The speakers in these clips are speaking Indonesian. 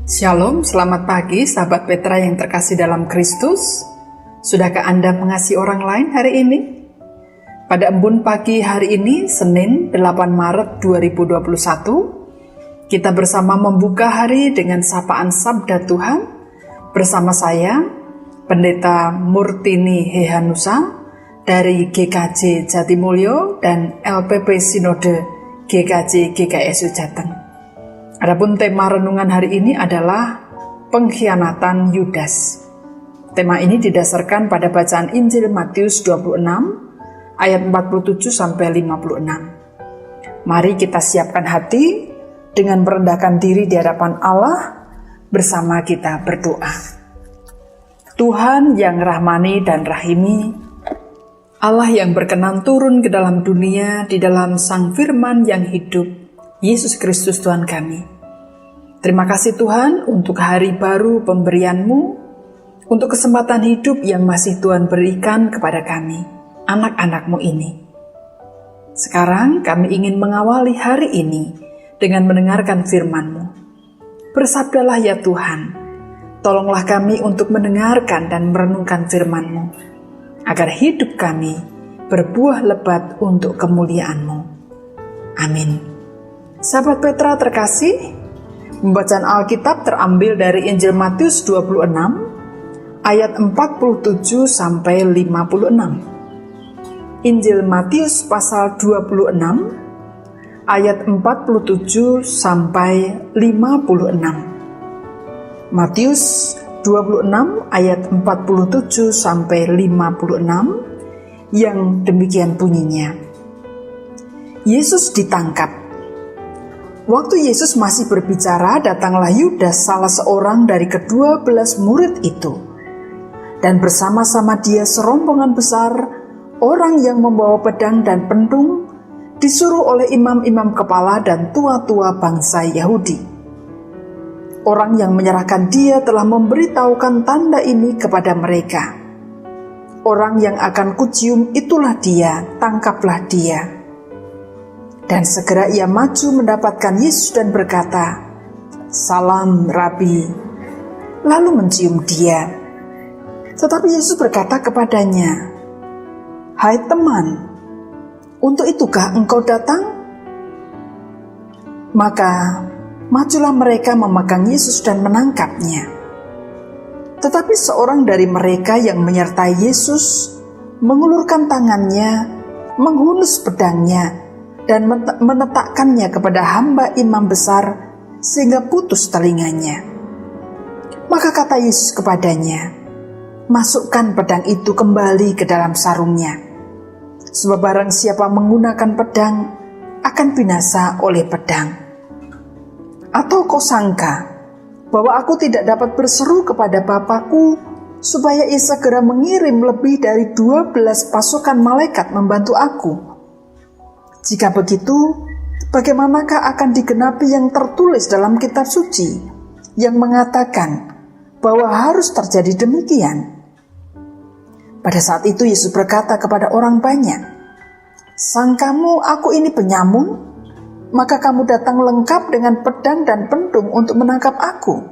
Shalom, selamat pagi sahabat Petra yang terkasih dalam Kristus. Sudahkah Anda mengasihi orang lain hari ini? Pada embun pagi hari ini, Senin 8 Maret 2021, kita bersama membuka hari dengan sapaan Sabda Tuhan bersama saya, Pendeta Murtini Hehanusa dari GKJ Jatimulyo dan LPP Sinode GKJ GKSU Jateng. Adapun tema renungan hari ini adalah pengkhianatan Yudas. Tema ini didasarkan pada bacaan Injil Matius 26 ayat 47 sampai 56. Mari kita siapkan hati dengan merendahkan diri di hadapan Allah, bersama kita berdoa. Tuhan yang rahmani dan rahimi, Allah yang berkenan turun ke dalam dunia di dalam Sang Firman yang hidup, Yesus Kristus Tuhan kami. Terima kasih Tuhan untuk hari baru pemberian-Mu, untuk kesempatan hidup yang masih Tuhan berikan kepada kami, anak-anak-Mu ini. Sekarang kami ingin mengawali hari ini dengan mendengarkan firman-Mu. Bersabdalah ya Tuhan, tolonglah kami untuk mendengarkan dan merenungkan firman-Mu, agar hidup kami berbuah lebat untuk kemuliaan-Mu. Amin. Sahabat Petra terkasih, pembacaan Alkitab terambil dari Injil Matius 26 ayat 47 sampai 56. Injil Matius pasal 26 ayat 47 sampai 56. Matius 26 ayat 47 sampai 56 yang demikian bunyinya. Yesus ditangkap. Waktu Yesus masih berbicara, datanglah Yudas, salah seorang dari ke-12 murid itu. Dan bersama-sama dia serombongan besar, orang yang membawa pedang dan pentung, disuruh oleh imam-imam kepala dan tua-tua bangsa Yahudi. Orang yang menyerahkan dia telah memberitahukan tanda ini kepada mereka. Orang yang akan kucium itulah dia, tangkaplah dia. Dan segera ia maju mendapatkan Yesus dan berkata, "Salam, Rabi," lalu mencium dia. Tetapi Yesus berkata kepadanya, "Hai teman, untuk itukah engkau datang?" Maka majulah mereka memegang Yesus dan menangkapnya. Tetapi seorang dari mereka yang menyertai Yesus mengulurkan tangannya, menghunus pedangnya, dan menetakkannya kepada hamba imam besar sehingga putus telinganya. Maka kata Yesus kepadanya, "Masukkan pedang itu kembali ke dalam sarungnya. Sebab barang siapa menggunakan pedang akan binasa oleh pedang. Atau kau sangka bahwa aku tidak dapat berseru kepada Bapakku supaya ia segera mengirim lebih dari 12 pasukan malaikat membantu aku? Jika begitu, bagaimanakah akan digenapi yang tertulis dalam kitab suci yang mengatakan bahwa harus terjadi demikian?" Pada saat itu Yesus berkata kepada orang banyak, "Sangkamu aku ini penyamun? Maka kamu datang lengkap dengan pedang dan pentung untuk menangkap aku.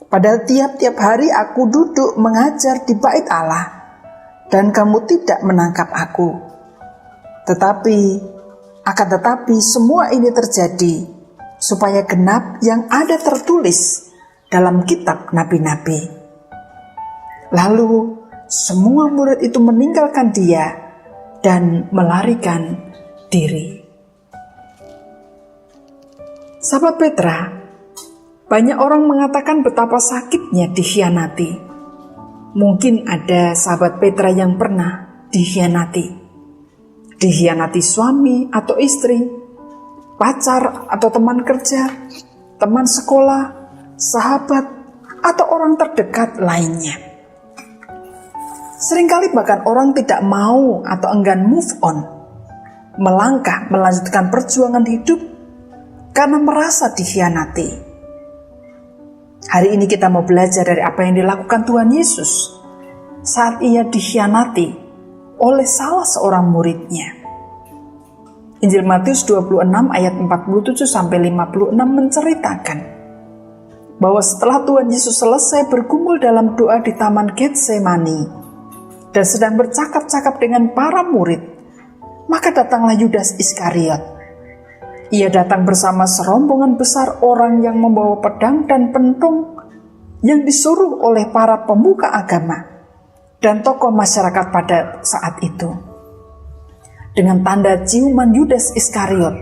Padahal tiap-tiap hari aku duduk mengajar di bait Allah, dan kamu tidak menangkap aku. Akan tetapi semua ini terjadi supaya genap yang ada tertulis dalam kitab nabi-nabi." Lalu semua murid itu meninggalkan dia dan melarikan diri. Sahabat Petra, banyak orang mengatakan betapa sakitnya dikhianati. Mungkin ada sahabat Petra yang pernah dikhianati. Dikhianati suami atau istri, pacar atau teman kerja, teman sekolah, sahabat, atau orang terdekat lainnya. Seringkali bahkan orang tidak mau atau enggan move on, melangkah melanjutkan perjuangan hidup karena merasa dikhianati. Hari ini kita mau belajar dari apa yang dilakukan Tuhan Yesus saat ia dikhianati oleh salah seorang muridnya. Injil Matius 26 ayat 47 sampai 56 menceritakan bahwa setelah Tuhan Yesus selesai bergumul dalam doa di Taman Getsemani dan sedang bercakap-cakap dengan para murid, maka datanglah Yudas Iskariot. Ia datang bersama serombongan besar orang yang membawa pedang dan pentung yang disuruh oleh para pemuka agama dan tokoh masyarakat pada saat itu. Dengan tanda ciuman Yudas Iskariot,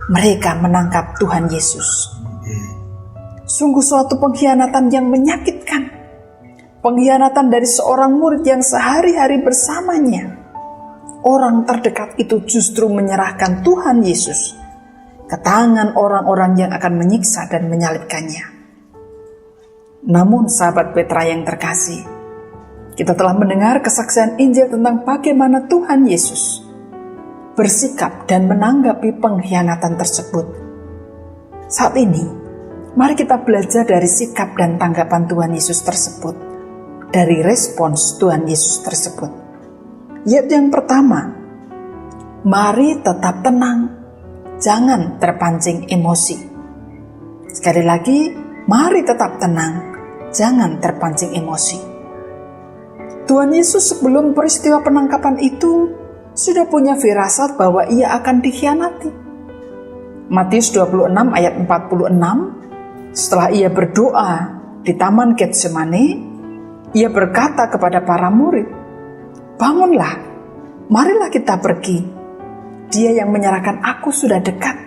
mereka menangkap Tuhan Yesus. Sungguh suatu pengkhianatan yang menyakitkan. Pengkhianatan dari seorang murid yang sehari-hari bersamanya. Orang terdekat itu justru menyerahkan Tuhan Yesus ke tangan orang-orang yang akan menyiksa dan menyalibkannya. Namun sahabat Petra yang terkasih, kita telah mendengar kesaksian Injil tentang bagaimana Tuhan Yesus bersikap dan menanggapi pengkhianatan tersebut. Saat ini, mari kita belajar dari sikap dan tanggapan Tuhan Yesus tersebut, dari respons Tuhan Yesus tersebut. Yaitu yang pertama, mari tetap tenang. Jangan terpancing emosi. Sekali lagi, mari tetap tenang. Jangan terpancing emosi. Tuhan Yesus sebelum peristiwa penangkapan itu sudah punya firasat bahwa ia akan dikhianati. Matius 26 ayat 46, setelah ia berdoa di Taman Getsemani, ia berkata kepada para murid, "Bangunlah, marilah kita pergi. Dia yang menyerahkan aku sudah dekat."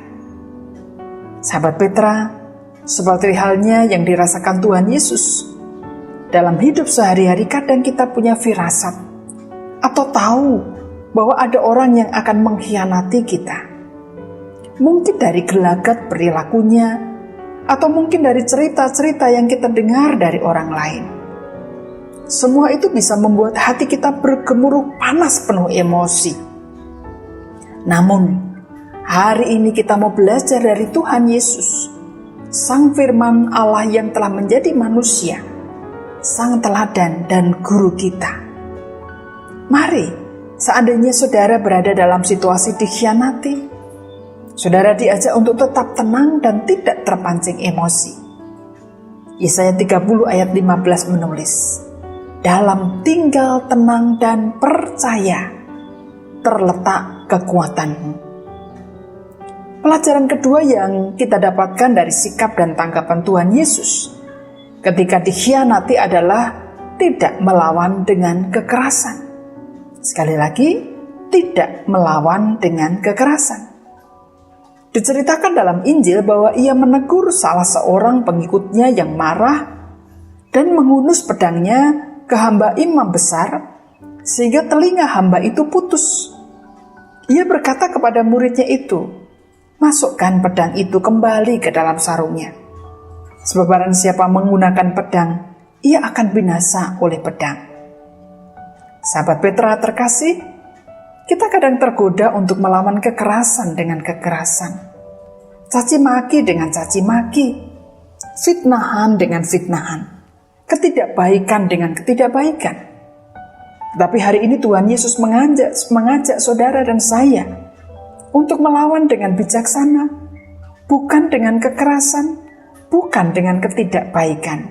Sahabat Petra, seperti halnya yang dirasakan Tuhan Yesus, dalam hidup sehari-hari kadang kita punya firasat atau tahu bahwa ada orang yang akan mengkhianati kita. Mungkin dari gelagat perilakunya, atau mungkin dari cerita-cerita yang kita dengar dari orang lain. Semua itu bisa membuat hati kita bergemuruh panas penuh emosi. Namun, hari ini kita mau belajar dari Tuhan Yesus, Sang Firman Allah yang telah menjadi manusia, Sang Teladan dan Guru kita. Mari, seandainya saudara berada dalam situasi dikhianati, saudara diajak untuk tetap tenang dan tidak terpancing emosi. Yesaya 30 ayat 15 menulis, "Dalam tinggal tenang dan percaya terletak kekuatanmu." Pelajaran kedua yang kita dapatkan dari sikap dan tanggapan Tuhan Yesus ketika dikhianati adalah tidak melawan dengan kekerasan. Sekali lagi, tidak melawan dengan kekerasan. Diceritakan dalam Injil bahwa ia menegur salah seorang pengikutnya yang marah dan menghunus pedangnya ke hamba imam besar sehingga telinga hamba itu putus. Ia berkata kepada muridnya itu, "Masukkan pedang itu kembali ke dalam sarungnya. Sebab barang siapa menggunakan pedang, ia akan binasa oleh pedang." Sahabat Petra terkasih, kita kadang tergoda untuk melawan kekerasan dengan kekerasan, caci maki dengan caci maki, fitnahan dengan fitnahan, ketidakbaikan dengan ketidakbaikan. Tapi hari ini Tuhan Yesus mengajak saudara dan saya untuk melawan dengan bijaksana, bukan dengan kekerasan, bukan dengan ketidakbaikan.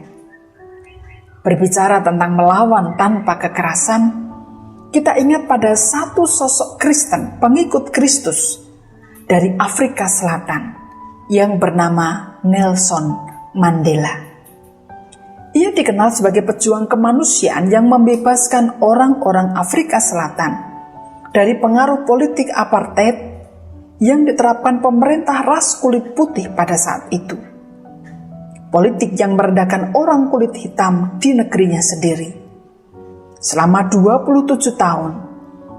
Berbicara tentang melawan tanpa kekerasan, kita ingat pada satu sosok Kristen, pengikut Kristus dari Afrika Selatan yang bernama Nelson Mandela. Ia dikenal sebagai pejuang kemanusiaan yang membebaskan orang-orang Afrika Selatan dari pengaruh politik apartheid yang diterapkan pemerintah ras kulit putih pada saat itu. Politik yang merendahkan orang kulit hitam di negerinya sendiri. Selama 27 tahun,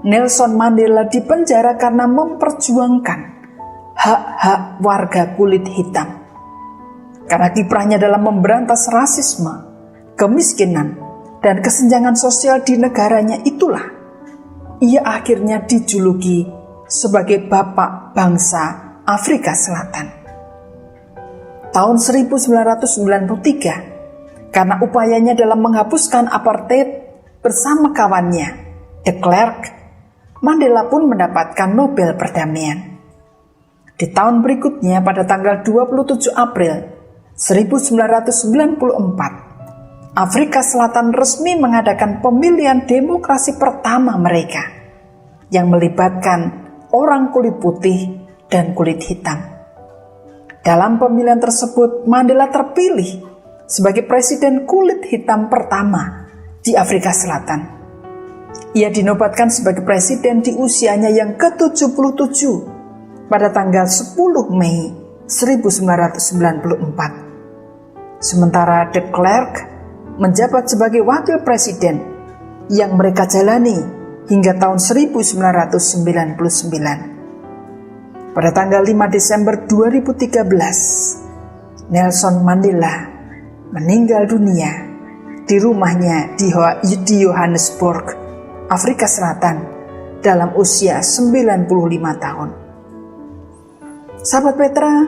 Nelson Mandela dipenjara karena memperjuangkan hak-hak warga kulit hitam. Karena kiprahnya dalam memberantas rasisme, kemiskinan, dan kesenjangan sosial di negaranya itulah, ia akhirnya dijuluki sebagai Bapak Bangsa Afrika Selatan. Tahun 1993, karena upayanya dalam menghapuskan apartheid bersama kawannya, de Klerk, Mandela pun mendapatkan Nobel Perdamaian. Di tahun berikutnya pada tanggal 27 April 1994, Afrika Selatan resmi mengadakan pemilihan demokrasi pertama mereka yang melibatkan orang kulit putih dan kulit hitam. Dalam pemilihan tersebut, Mandela terpilih sebagai presiden kulit hitam pertama di Afrika Selatan. Ia dinobatkan sebagai presiden di usianya yang ke-77 pada tanggal 10 Mei 1994. Sementara de Klerk menjabat sebagai wakil presiden yang mereka jalani hingga tahun 1999. Pada tanggal 5 Desember 2013, Nelson Mandela meninggal dunia di rumahnya di Johannesburg, Afrika Selatan dalam usia 95 tahun. Sahabat Petra,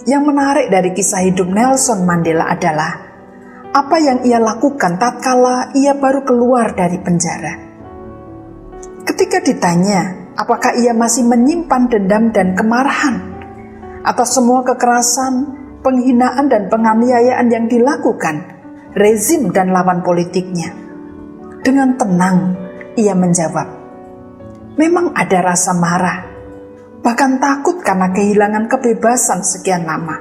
yang menarik dari kisah hidup Nelson Mandela adalah apa yang ia lakukan tatkala ia baru keluar dari penjara. Ketika ditanya apakah ia masih menyimpan dendam dan kemarahan atas semua kekerasan, penghinaan dan penganiayaan yang dilakukan rezim dan lawan politiknya, dengan tenang ia menjawab, memang ada rasa marah, bahkan takut karena kehilangan kebebasan sekian lama.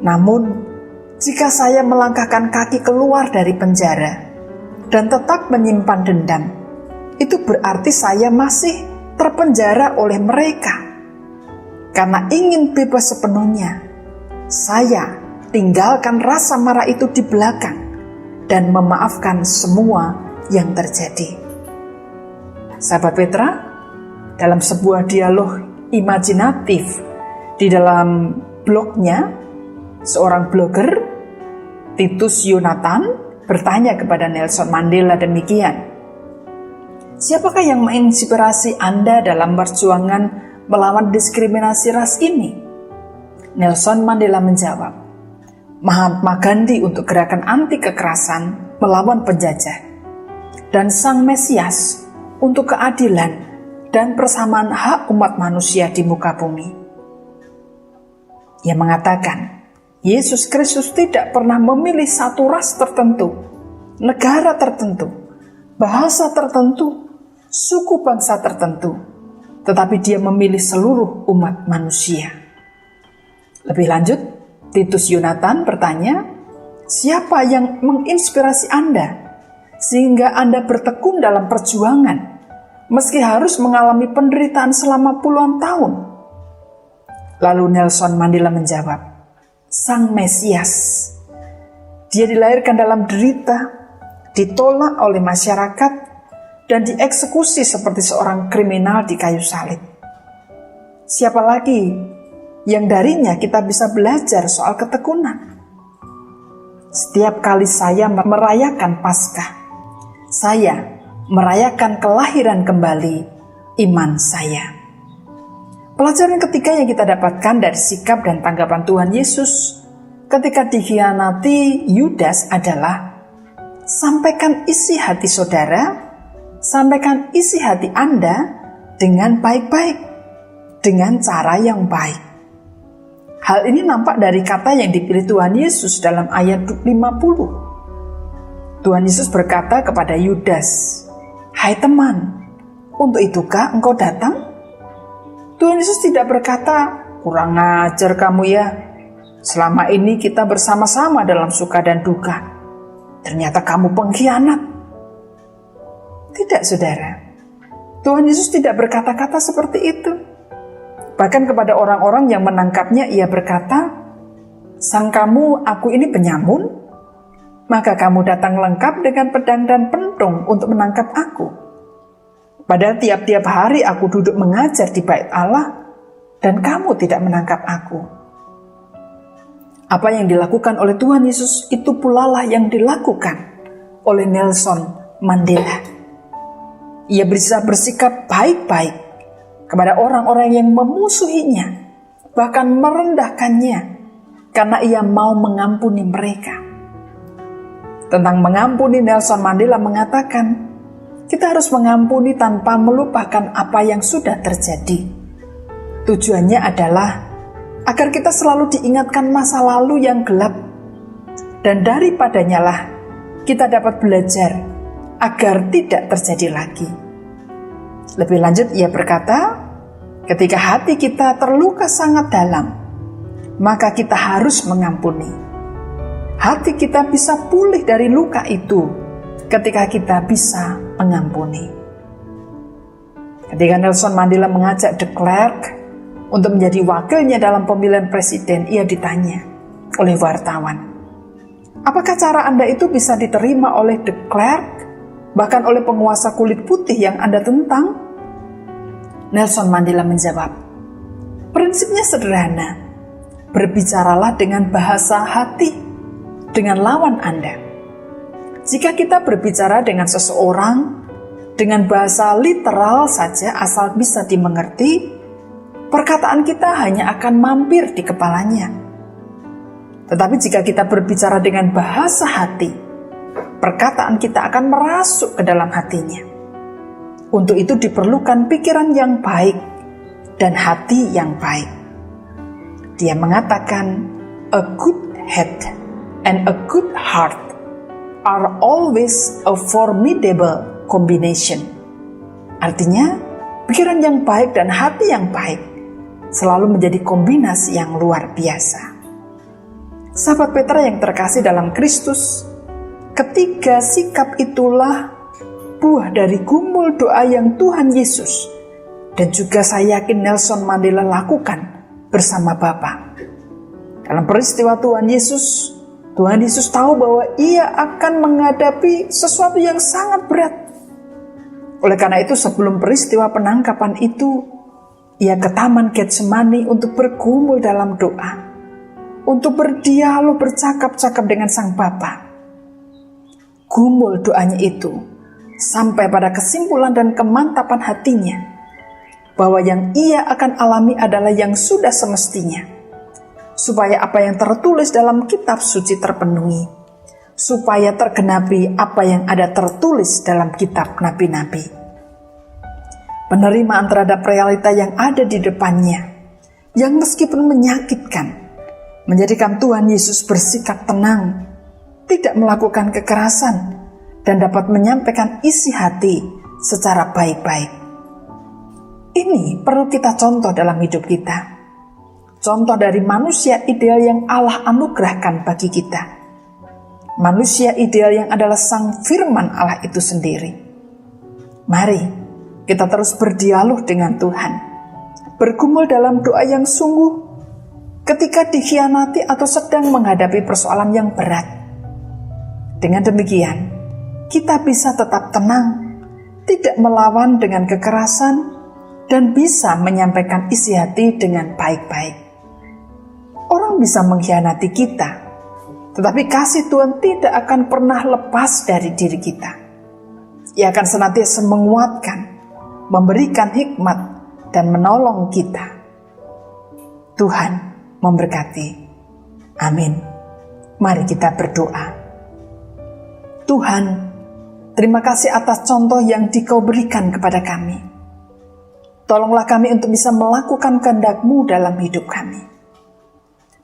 Namun, jika saya melangkahkan kaki keluar dari penjara dan tetap menyimpan dendam, itu berarti saya masih terpenjara oleh mereka. Karena ingin bebas sepenuhnya, saya tinggalkan rasa marah itu di belakang dan memaafkan semua yang terjadi. Sahabat Petra, dalam sebuah dialog imajinatif di dalam blognya, seorang blogger, Titus Yonathan, bertanya kepada Nelson Mandela demikian, siapakah yang menginspirasi Anda dalam perjuangan melawan diskriminasi ras ini? Nelson Mandela menjawab, Mahatma Gandhi untuk gerakan anti kekerasan melawan penjajah, dan Sang Mesias untuk keadilan dan persamaan hak umat manusia di muka bumi. Ia mengatakan, Yesus Kristus tidak pernah memilih satu ras tertentu, negara tertentu, bahasa tertentu, suku bangsa tertentu, tetapi dia memilih seluruh umat manusia. Lebih lanjut, Titus Yonathan bertanya, siapa yang menginspirasi Anda sehingga Anda bertekun dalam perjuangan meski harus mengalami penderitaan selama puluhan tahun? Lalu Nelson Mandela menjawab, Sang Mesias. Dia dilahirkan dalam derita, ditolak oleh masyarakat, dan dieksekusi seperti seorang kriminal di kayu salib. Siapa lagi yang darinya kita bisa belajar soal ketekunan? Setiap kali saya merayakan Paskah, saya merayakan kelahiran kembali iman saya. Pelajaran ketiga yang kita dapatkan dari sikap dan tanggapan Tuhan Yesus ketika dikhianati Yudas adalah, sampaikan isi hati saudara, sampaikan isi hati Anda dengan baik-baik, dengan cara yang baik. Hal ini nampak dari kata yang dipilih Tuhan Yesus dalam ayat 50. Tuhan Yesus berkata kepada Yudas, hai teman, untuk itukah engkau datang? Tuhan Yesus tidak berkata, kurang ajar kamu ya, selama ini kita bersama-sama dalam suka dan duka, ternyata kamu pengkhianat. Tidak, saudara. Tuhan Yesus tidak berkata-kata seperti itu. Bahkan kepada orang-orang yang menangkapnya, ia berkata, sangkamu aku ini penyamun? Maka kamu datang lengkap dengan pedang dan pentung untuk menangkap aku. Padahal tiap-tiap hari aku duduk mengajar di bait Allah, dan kamu tidak menangkap aku. Apa yang dilakukan oleh Tuhan Yesus, itu pula lah yang dilakukan oleh Nelson Mandela. Ia bisa bersikap baik-baik kepada orang-orang yang memusuhinya, bahkan merendahkannya, karena ia mau mengampuni mereka. Tentang mengampuni, Nelson Mandela mengatakan, kita harus mengampuni tanpa melupakan apa yang sudah terjadi. Tujuannya adalah agar kita selalu diingatkan masa lalu yang gelap, dan daripadanya lah kita dapat belajar agar tidak terjadi lagi. Lebih lanjut ia berkata, ketika hati kita terluka sangat dalam, maka kita harus mengampuni. Hati kita bisa pulih dari luka itu ketika kita bisa mengampuni. Ketika Nelson Mandela mengajak de Klerk untuk menjadi wakilnya dalam pemilihan presiden, ia ditanya oleh wartawan, apakah cara Anda itu bisa diterima oleh de Klerk, bahkan oleh penguasa kulit putih yang Anda tentang? Nelson Mandela menjawab, prinsipnya sederhana, berbicaralah dengan bahasa hati dengan lawan Anda. Jika kita berbicara dengan seseorang dengan bahasa literal saja asal bisa dimengerti, perkataan kita hanya akan mampir di kepalanya. Tetapi jika kita berbicara dengan bahasa hati, perkataan kita akan merasuk ke dalam hatinya. Untuk itu diperlukan pikiran yang baik dan hati yang baik. Dia mengatakan, a good head and a good heart are always a formidable combination. Artinya, pikiran yang baik dan hati yang baik selalu menjadi kombinasi yang luar biasa. Sahabat Petra yang terkasih dalam Kristus, ketiga sikap itulah buah dari gumul doa yang Tuhan Yesus dan juga saya yakin Nelson Mandela lakukan bersama Bapa. Dalam peristiwa Tuhan Yesus tahu bahwa ia akan menghadapi sesuatu yang sangat berat. Oleh karena itu sebelum peristiwa penangkapan itu, ia ke Taman Getsemani untuk bergumul dalam doa, untuk berdialog, bercakap-cakap dengan Sang Bapa. Gumul doanya itu sampai pada kesimpulan dan kemantapan hatinya bahwa yang ia akan alami adalah yang sudah semestinya, supaya apa yang tertulis dalam kitab suci terpenuhi, supaya tergenapi apa yang ada tertulis dalam kitab nabi-nabi. Penerimaan terhadap realita yang ada di depannya, yang meskipun menyakitkan, menjadikan Tuhan Yesus bersikap tenang, tidak melakukan kekerasan, dan dapat menyampaikan isi hati secara baik-baik. Ini perlu kita contoh dalam hidup kita. Contoh dari manusia ideal yang Allah anugerahkan bagi kita. Manusia ideal yang adalah Sang Firman Allah itu sendiri. Mari kita terus berdialog dengan Tuhan, bergumul dalam doa yang sungguh ketika dikhianati atau sedang menghadapi persoalan yang berat. Dengan demikian, kita bisa tetap tenang, tidak melawan dengan kekerasan, dan bisa menyampaikan isi hati dengan baik-baik. Orang bisa mengkhianati kita, tetapi kasih Tuhan tidak akan pernah lepas dari diri kita. Ia akan senantiasa menguatkan, memberikan hikmat, dan menolong kita. Tuhan memberkati. Amin. Mari kita berdoa. Tuhan, terima kasih atas contoh yang Dikau berikan kepada kami. Tolonglah kami untuk bisa melakukan kehendak-Mu dalam hidup kami.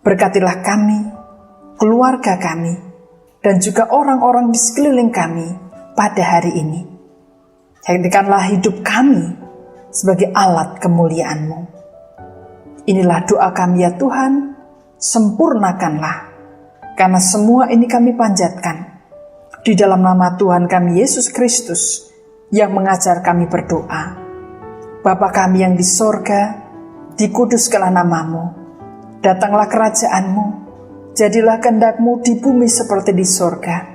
Berkatilah kami, keluarga kami, dan juga orang-orang di sekeliling kami pada hari ini. Jadikanlah hidup kami sebagai alat kemuliaan-Mu. Inilah doa kami ya Tuhan, sempurnakanlah, karena semua ini kami panjatkan di dalam nama Tuhan kami Yesus Kristus yang mengajar kami berdoa. Bapa kami yang di sorga, dikuduskanlah nama-Mu, datanglah kerajaan-Mu, jadilah kehendak-Mu di bumi seperti di sorga.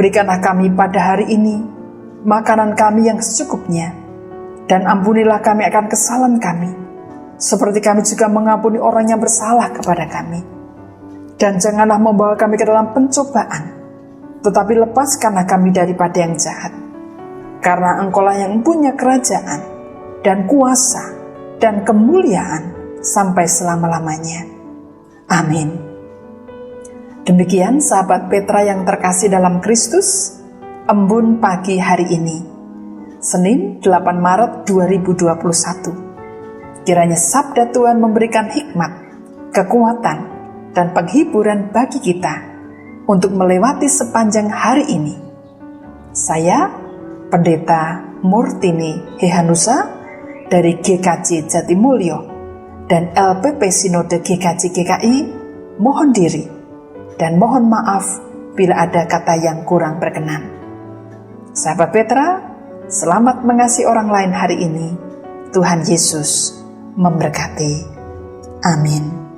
Berikanlah kami pada hari ini makanan kami yang secukupnya, dan ampunilah kami akan kesalahan kami, seperti kami juga mengampuni orang yang bersalah kepada kami. Dan janganlah membawa kami ke dalam pencobaan, tetapi lepaskanlah kami daripada yang jahat. Karena Engkau-lah yang punya kerajaan, dan kuasa, dan kemuliaan sampai selama-lamanya. Amin. Demikian sahabat Petra yang terkasih dalam Kristus, embun pagi hari ini, Senin 8 Maret 2021. Kiranya sabda Tuhan memberikan hikmat, kekuatan, dan penghiburan bagi kita untuk melewati sepanjang hari ini. Saya, Pendeta Murtini Hehanusa dari GKJ Jatimulyo dan LPP Sinode GKJ GKI, mohon diri dan mohon maaf bila ada kata yang kurang berkenan. Sahabat Petra, selamat mengasihi orang lain hari ini. Tuhan Yesus memberkati. Amin.